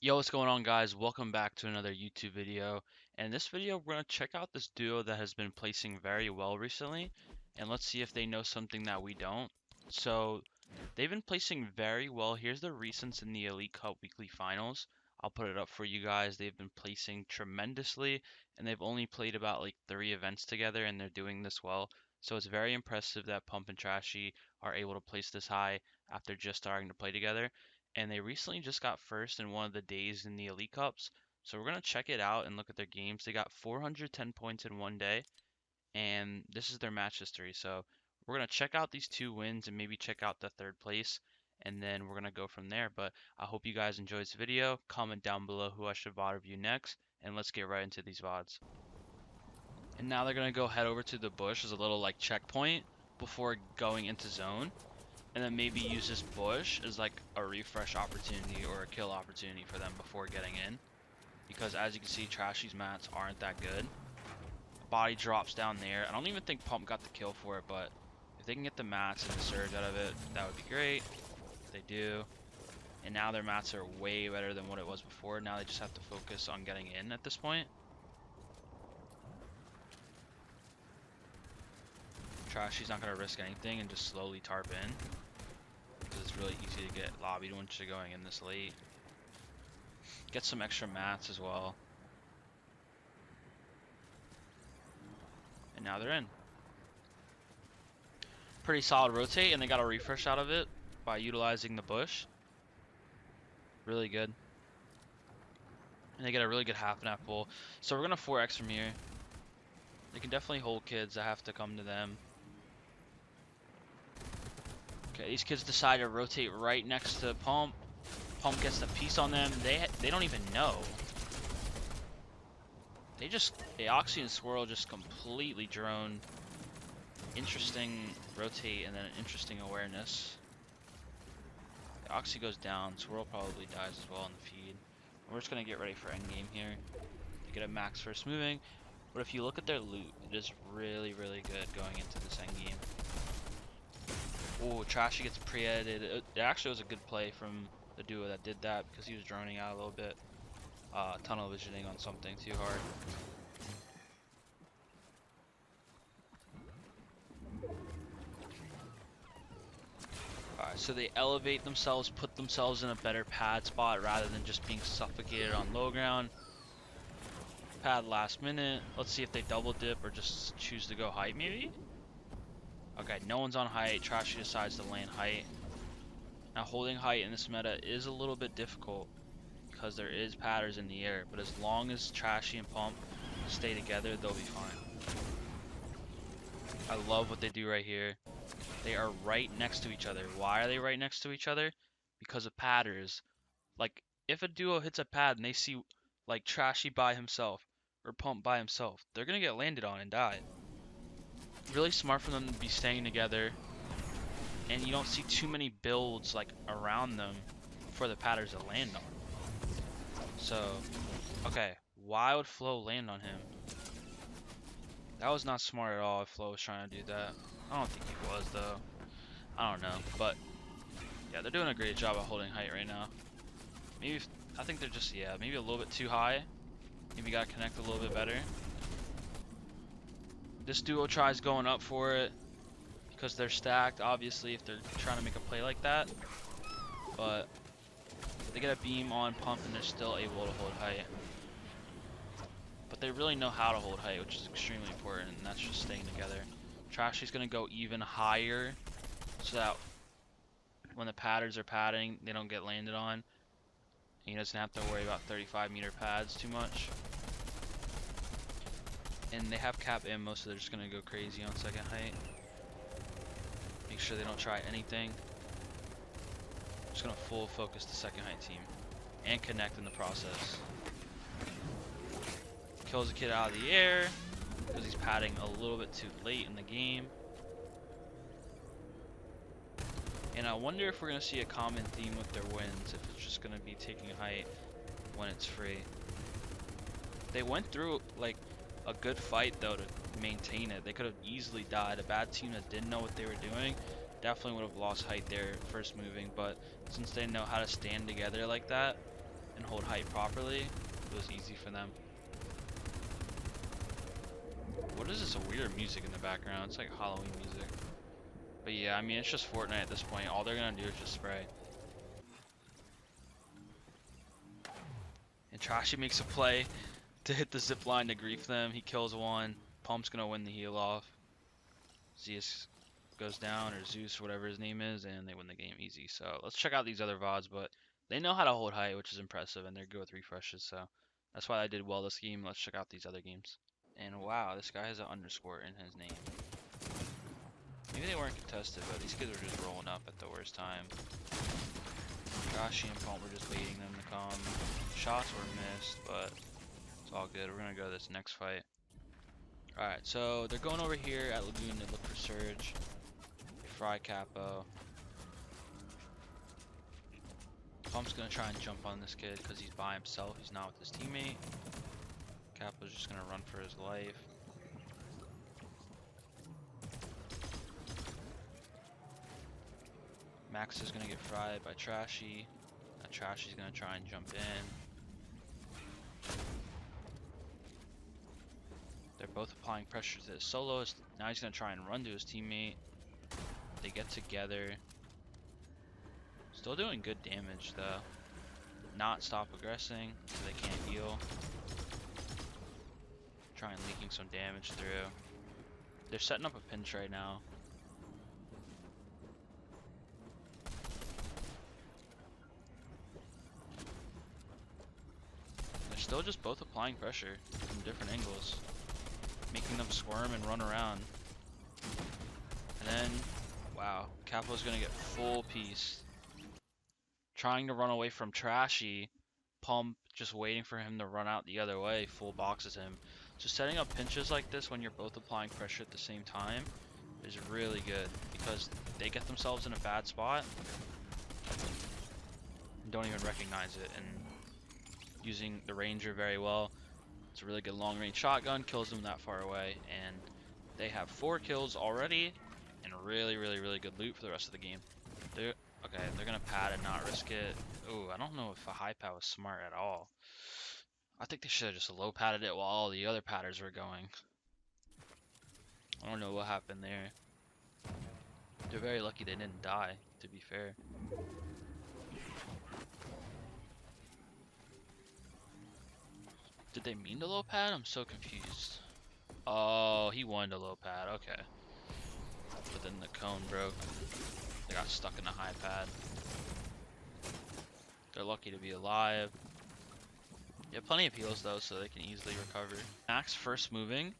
Yo, what's going on, guys? Welcome back to another YouTube video. And in this video, we're going to check out this duo that has been placing very well recently, and let's see if they know something that we don't. So, they've been placing very well. Here's the recents in the Elite Cup weekly finals. I'll put it up for you guys. They've been placing tremendously, and they've only played about like 3 events together, and they're doing this well. So it's very impressive that Pump and Trashy are able to place this high after just starting to play together, and they recently just got first in one of the days in the Elite Cups. So we're gonna check it out and look at their games. They got 410 points in one day, and this is their match history. So we're gonna check out these 2 wins and maybe check out the third place, and then we're gonna go from there. But I hope you guys enjoyed this video. Comment down below who I should VOD review next, and let's get right into these VODs. And now they're gonna go head over to the bush as a little like checkpoint before going into zone, and then maybe use this bush as like a refresh opportunity or a kill opportunity for them before getting in. Because as you can see, Trashy's mats aren't that good. Body drops down there. I don't even think Pump got the kill for it, but if they can get the mats and the surge out of it, that would be great. If they do. And now their mats are way better than what it was before. Now they just have to focus on getting in at this point. Trashy's not going to risk anything and just slowly tarp in, because it's really easy to get lobbied once you're going in this late. Get some extra mats as well. And now they're in. Pretty solid rotate, and they got a refresh out of it by utilizing the bush. Really good. And they get a really good half map pull. So we're going to 4x from here. They can definitely hold kids. I have to come to them. Okay, these kids decide to rotate right next to Pump. Pump gets the piece on them. They don't even know. They just, Oxy and Swirl just completely drone. Interesting rotate and then an interesting awareness. Oxy goes down. Swirl probably dies as well in the feed. We're just going to get ready for endgame here. To get a max first moving. But if you look at their loot, it is really, really good going into this endgame. Oh, Trashy gets pre-edited. It actually was a good play from the duo that did that, because he was droning out a little bit. Tunnel visioning on something too hard. Alright, so they elevate themselves, put themselves in a better pad spot rather than just being suffocated on low ground. Pad last minute. Let's see if they double dip or just choose to go height maybe? Okay, no one's on height. Trashy decides to land height. Now holding height in this meta is a little bit difficult because there is padders in the air, but as long as Trashy and Pump stay together, they'll be fine. I love what they do right here. They are right next to each other. Why are they right next to each other? Because of padders. Like, if a duo hits a pad and they see like Trashy by himself or Pump by himself, they're gonna get landed on and die. Really smart for them to be staying together, and you don't see too many builds like around them for the padders to land on. So, okay, why would Flo land on him? That was not smart at all if Flo was trying to do that. I don't think he was though. I don't know, but yeah, they're doing a great job of holding height right now. Maybe, I think they're just, yeah, maybe a little bit too high. Maybe gotta connect a little bit better. This duo tries going up for it because they're stacked, obviously, if they're trying to make a play like that. But they get a beam on Pump and they're still able to hold height. But they really know how to hold height, which is extremely important, and that's just staying together. Trashy's gonna go even higher so that when the padders are padding, they don't get landed on. He doesn't have to worry about 35-meter pads too much. And they have cap ammo, so they're just gonna go crazy on second height. Make sure they don't try anything. Just gonna full focus the second height team and connect in the process. Kills a kid out of the air because he's padding a little bit too late in the game. And I wonder if we're gonna see a common theme with their wins, if it's just gonna be taking height when it's free. They went through like a good fight though to maintain it. They could have easily died. A bad team that didn't know what they were doing definitely would have lost height there first moving, but since they know how to stand together like that and hold height properly, it was easy for them. What is this weird music in the background? It's like Halloween music. But yeah, I mean, it's just Fortnite at this point. All they're gonna do is just spray. And Trashy makes a play to hit the zip line to grief them. He kills one. Pump's gonna win the heal off. Zeus goes down, or Zeus, whatever his name is, and they win the game easy. So let's check out these other VODs, but they know how to hold height, which is impressive, and they're good with refreshes, so that's why I did well this game. Let's check out these other games. And wow, this guy has an underscore in his name. Maybe they weren't contested, but these kids were just rolling up at the worst time. Trashy and Pump were just waiting them to come. Shots were missed, but it's all good. We're gonna go to this next fight. Alright, so they're going over here at Lagoon to look for Surge. Fry Capo. Pump's gonna try and jump on this kid because he's by himself. He's not with his teammate. Capo's just gonna run for his life. Max is gonna get fried by Trashy. Trashy's gonna try and jump in. They're both applying pressure to his soloist. Now he's gonna try and run to his teammate. They get together. Still doing good damage though. Not stop aggressing so they can't heal. Trying leaking some damage through. They're setting up a pinch right now. They're still just both applying pressure from different angles, making them squirm and run around. And then, wow, Capo's gonna get full piece. Trying to run away from Trashy. Pump just waiting for him to run out the other way, full boxes him. So setting up pinches like this when you're both applying pressure at the same time is really good because they get themselves in a bad spot and don't even recognize it. And using the Ranger very well, it's a really good long range shotgun, kills them that far away, and they have 4 kills already and really good loot for the rest of the game. They're gonna pad and not risk it. Ooh, I don't know if a high pad was smart at all. I think they should have just low padded it while all the other padders were going. I don't know what happened there. They're very lucky they didn't die, to be fair. Did they mean to low pad? I'm so confused. Oh, he wanted to low pad, okay. But then the cone broke. They got stuck in a high pad. They're lucky to be alive. They have plenty of heals though, so they can easily recover. Max first moving,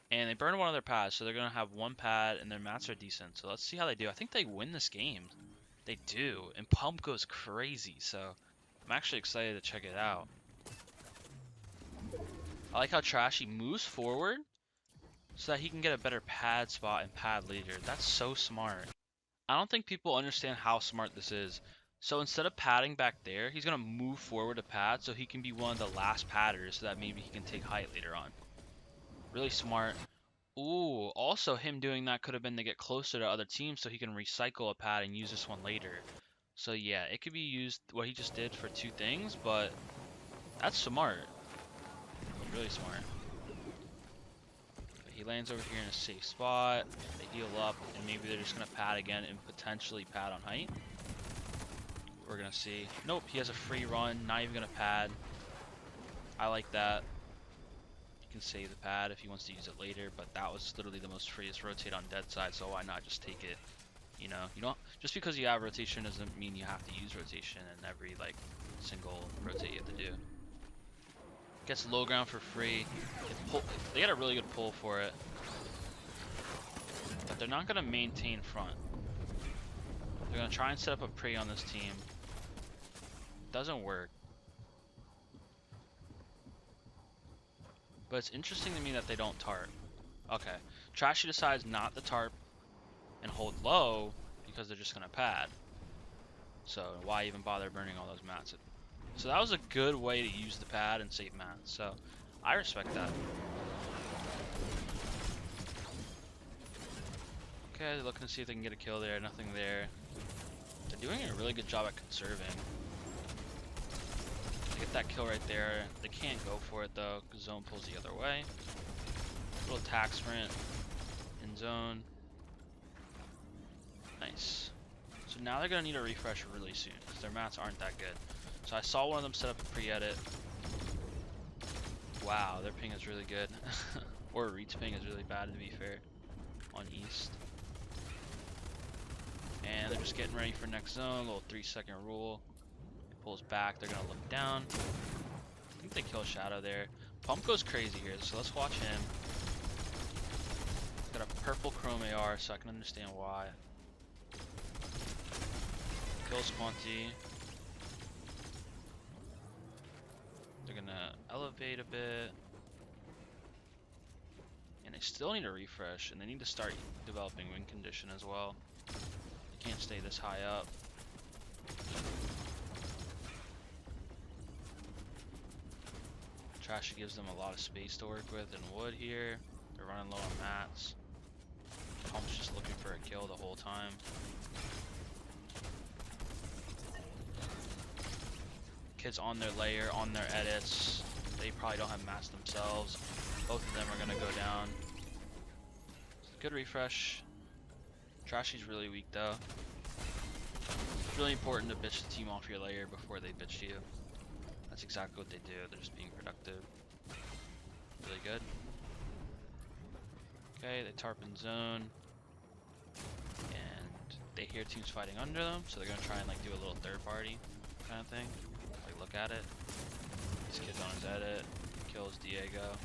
and they burn one of their pads, so they're gonna have 1 pad, and their mats are decent. So let's see how they do. I think they win this game. They do, and Pump goes crazy. So I'm actually excited to check it out. I like how Trashy moves forward so that he can get a better pad spot and pad leader. That's so smart. I don't think people understand how smart this is. So instead of padding back there, he's going to move forward to pad so he can be one of the last padders so that maybe he can take height later on. Really smart. Ooh, also him doing that could have been to get closer to other teams so he can recycle a pad and use this one later. So yeah, it could be used, what he just did, for 2 things, but that's smart. Really smart. He lands over here in a safe spot. They heal up, and maybe they're just gonna pad again and potentially pad on height. We're gonna see. Nope, he has a free run, not even gonna pad. I like that. You can save the pad if he wants to use it later, but that was literally the most freest rotate on dead side, so why not just take it? You know, you don't, just because you have rotation doesn't mean you have to use rotation in every like single rotate you have to do. Gets low ground for free. They got a really good pull for it, but they're not gonna maintain front. They're gonna try and set up a prey on this team. Doesn't work. But it's interesting to me that they don't tarp. Okay, Trashy decides not to tarp and hold low because they're just gonna pad. So why even bother burning all those mats? So that was a good way to use the pad and save mats. So I respect that. Okay, they're looking to see if they can get a kill there. Nothing there. They're doing a really good job at conserving. They get that kill right there. They can't go for it though, because zone pulls the other way. Little tax sprint in zone. Nice. So now they're gonna need a refresh really soon, because their mats aren't that good. So I saw one of them set up a pre-edit. Wow, their ping is really good. Or Reed's ping is really bad, to be fair, on East. And they're just getting ready for next zone. Little 3-second rule. He pulls back. They're gonna look down. I think they kill Shadow there. Pump goes crazy here, so let's watch him. Got a purple chrome AR, so I can understand why. Kills Quanti. They're gonna elevate a bit. And they still need a refresh, and they need to start developing win condition as well. They can't stay this high up. Trashy gives them a lot of space to work with and wood here. They're running low on mats. Pump's just looking for a kill the whole time. Kids on their layer, on their edits. They probably don't have mats themselves. Both of them are gonna go down. Good refresh. Trashy's really weak though. It's really important to bitch the team off your layer before they bitch you. That's exactly what they do. They're just being productive. Really good. Okay, they tarp in zone. And they hear teams fighting under them, so they're gonna try and like do a little third party kind of thing. Like look at it. This kid's on his edit. Kills Diego.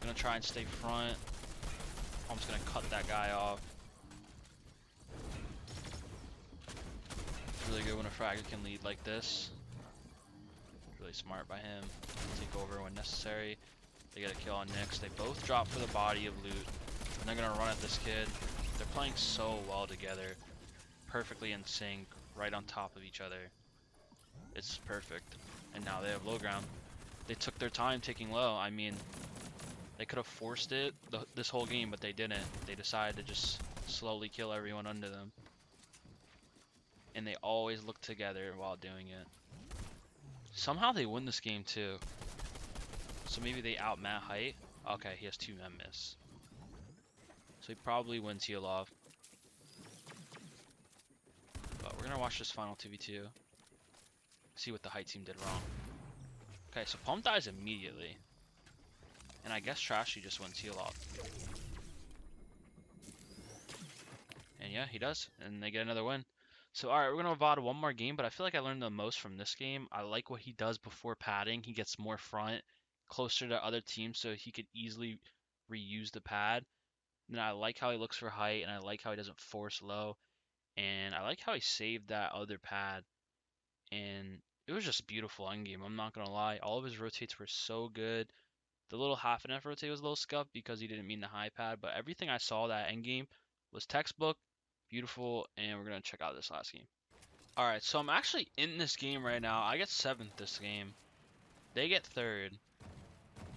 Gonna try and stay front. I'm just gonna cut that guy off. It's really good when a fragger can lead like this. Really smart by him. Take over when necessary. They get a kill on Nyx. They both drop for the body of loot. And they're gonna run at this kid. They're playing so well together. Perfectly in sync. Right on top of each other. It's perfect. And now they have low ground. They took their time taking low. I mean, they could have forced it this whole game, but they didn't. They decided to just slowly kill everyone under them. And they always look together while doing it. Somehow they win this game too. So maybe they out-mat height. Okay, he has 2 men miss. So he probably wins heal off. But we're gonna watch this final 2v2. See what the height team did wrong. Okay, so Pump dies immediately. And I guess Trashy just wins heal off. And yeah, he does. And they get another win. So alright, we're going to VOD one more game, but I feel like I learned the most from this game. I like what he does before padding. He gets more front, closer to other teams, so he could easily reuse the pad. And I like how he looks for height, and I like how he doesn't force low. And I like how he saved that other pad. And it was just beautiful endgame, I'm not going to lie. All of his rotates were so good. The little half and F rotate was a little scuffed because he didn't mean the high pad, but everything I saw that endgame was textbook. Beautiful, and we're gonna check out this last game. Alright, so I'm actually in this game right now. I get 7th this game. They get 3rd.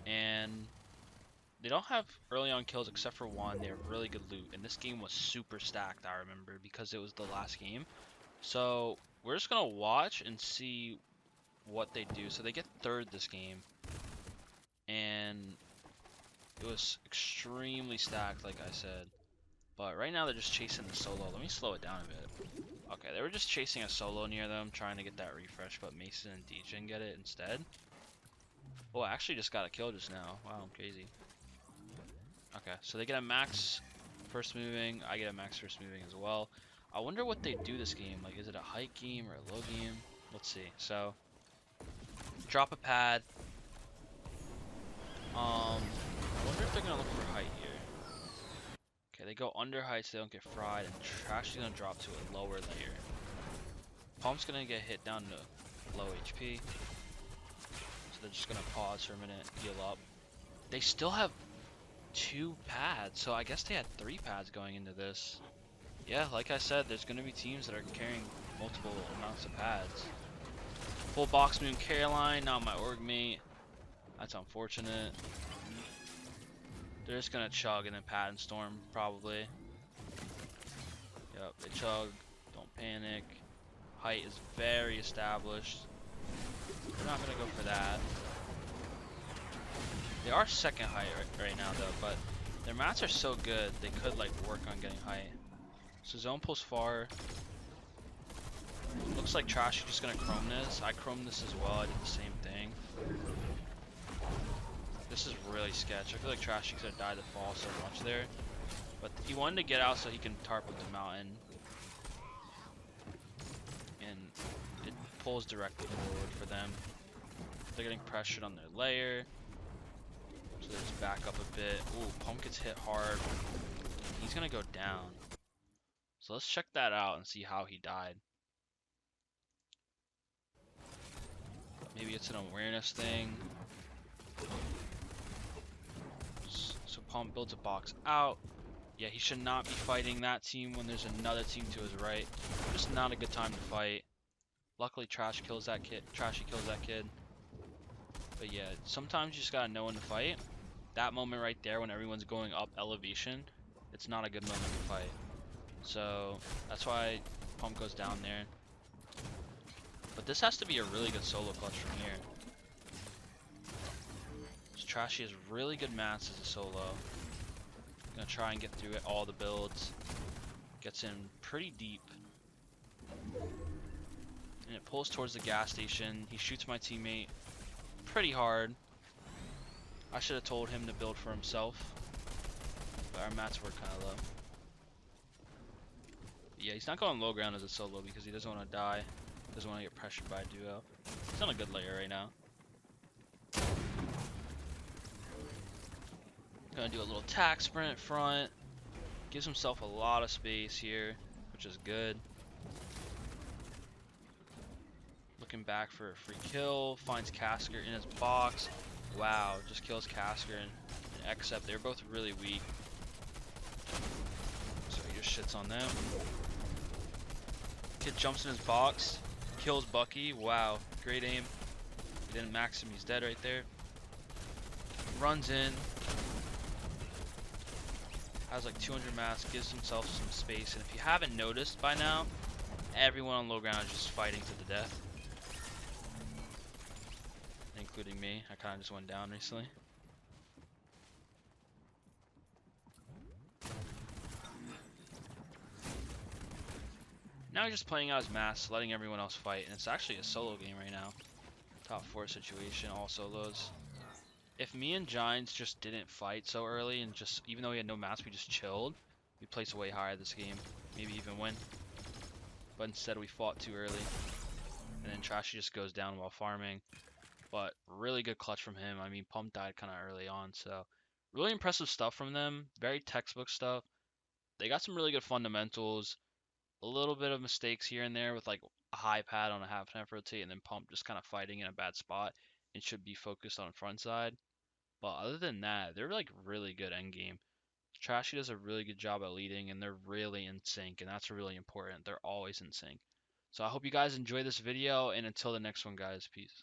And they don't have early on kills except for one. They have really good loot. And this game was super stacked, I remember, because it was the last game. So we're just gonna watch and see what they do. So they get 3rd this game. And it was extremely stacked, like I said. But right now they're just chasing the solo. Let me slow it down a bit. Okay, they were just chasing a solo near them, trying to get that refresh, but Mason and Dejan get it instead. Oh, I actually just got a kill just now. Wow, I'm crazy. Okay, so they get a max first moving. I get a max first moving as well. I wonder what they do this game. Like, is it a height game or a low game? Let's see. So, drop a pad. I wonder if they're going to look for height here. Okay, they go under height so they don't get fried, and Trashy's gonna drop to a lower layer. Pump's gonna get hit down to low HP. So they're just gonna pause for a minute, heal up. They still have 2 pads, so I guess they had 3 pads going into this. Yeah, like I said, there's gonna be teams that are carrying multiple amounts of pads. Full box moon Caroline, not my org mate. That's unfortunate. They're just gonna chug and then pad and storm, probably. Yep, they chug. Don't panic. Height is very established. They're not gonna go for that. They are second height right now though, but their mats are so good they could like work on getting height. So zone pulls far. Looks like Trashy just gonna chrome this. I chromed this as well. I did the same thing. This is really sketch. I feel like Trashy could have died to fall so much there. But he wanted to get out so he can tarp up the mountain. And it pulls directly forward for them. They're getting pressured on their layer. So they just back up a bit. Ooh, Pump gets hit hard. He's gonna go down. So let's check that out and see how he died. Maybe it's an awareness thing. So Pump builds a box out. Yeah, he should not be fighting that team when there's another team to his right. Just not a good time to fight. Luckily, Trashy kills that kid. But yeah, sometimes you just gotta know when to fight. That moment right there when everyone's going up elevation, it's not a good moment to fight. So that's why Pump goes down there. But this has to be a really good solo clutch from here. So Trashy has really good mats as a solo. Gonna try and get through it, all the builds. Gets in pretty deep. And it pulls towards the gas station. He shoots my teammate pretty hard. I should have told him to build for himself. But our mats were kind of low. But yeah, he's not going low ground as a solo because he doesn't want to die. Doesn't want to get pressured by a duo. He's on a good layer right now. Gonna do a little tack sprint front. Gives himself a lot of space here, which is good. Looking back for a free kill. Finds Casker in his box. Wow, just kills Casker and Pxmp. They're both really weak. So he just shits on them. Kid jumps in his box. Kills Bucky. Wow, great aim. He didn't max him. He's dead right there. Runs in. Has like 200 mats. Gives himself some space. And if you haven't noticed by now, everyone on low ground is just fighting to the death. Including me. I kind of just went down recently. Now he's just playing out his mass, letting everyone else fight, and it's actually a solo game right now. Top 4 situation, all solos. If me and Giants just didn't fight so early and just, even though we had no mats, we just chilled, we'd place way higher this game, maybe even win. But instead we fought too early, and then Trashy just goes down while farming. But really good clutch from him. I mean, Pump died kind of early on, so really impressive stuff from them. Very textbook stuff. They got some really good fundamentals. A little bit of mistakes here and there with like a high pad on a half knife rotate and then Pump just kind of fighting in a bad spot and should be focused on front side. But other than that, they're like really good end game. Trashy does a really good job at leading and they're really in sync, and that's really important. They're always in sync. So I hope you guys enjoy this video, and until the next one, guys, peace.